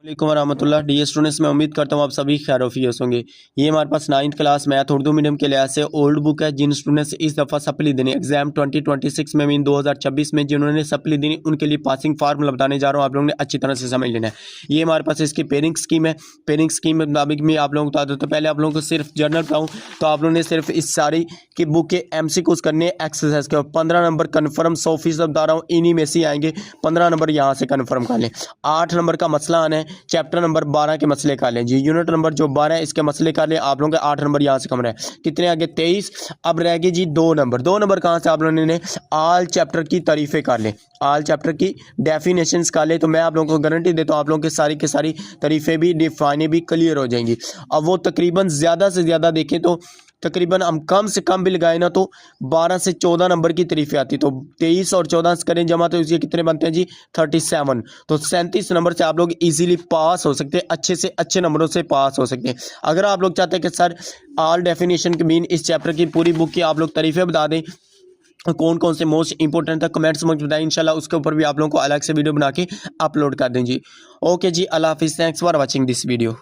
वालेकुम वरहमतुल्लाह। Dear students, मैं उम्मीद करता हूँ आप सभी खैरियत होंगे। ये हमारे पास 9th class math Urdu medium के लिहाज से ओल्ड बुक है। जिन स्टूडेंट्स इस दफ़ा सप्ली देनी एग्जाम 2026 में मीन 2026 में जिन्होंने सप्ली देनी उनके लिए पासिंग फार्मूला बताने जा रहा हूँ। आप लोगों ने अच्छी तरह से समझ लेना है। ये हमारे पास इसकी पेयरिंग स्कीम है। पेयरिंग स्कीम के मुताबिक मैं आप लोगों को बता दूँ तो पहले आप लोगों को सिर्फ जर्नल बताऊँ तो आप लोगों ने सिर्फ इस सारी की बुक के MCQs करने एक्सरसाइज के 15 नंबर कन्फर्म 100% बता रहा हूँ, इन्हीं में से आएंगे। 15 नंबर यहाँ से कन्फर्म कर लें। 8 नंबर का मसला आना है, चैप्टर नंबर 12 के मसले कर लें जी। यूनिट नंबर जो 12 है इसके मसले कर लें। आप लोगों के 8 नंबर यहाँ से कम रहे, कितने आगे 23। अब रह गए जी 2 नंबर। 2 नंबर कहाँ से आप लोगों ने आल चैप्टर की तारीफें कर लें, आल चैप्टर की डेफिनेशंस कर ले। तो मैं आप लोगों को गारंटी देता हूँ आप लोगों की सारी तारीफें भी डिफाइनें भी क्लियर हो जाएंगी। अब वो तकरीबन ज़्यादा से ज़्यादा देखें तो तकरीबन हम कम से कम भी लगाए ना तो 12 से 14 नंबर की तारीफें आती। तो 23 और 14 करें जमा तो इसके कितने बनते हैं जी 37। तो 37 नंबर से आप लोग इजीली पास हो सकते हैं, अच्छे से अच्छे नंबरों से पास हो सकते हैं। अगर आप लोग चाहते हैं कि सर ऑल डेफिनेशन के मीन इस चैप्टर की पूरी बुक की आप लोग तारीफें बता दें, कौन कौन से मोस्ट इंपॉर्टेंट था कमेंट्स में बताएं। इंशाल्लाह उसके ऊपर भी आप लोगों को अलग से वीडियो बना के अपलोड कर दें जी। ओके जी, अल्लाह हाफिज़। Thanks for watching this video.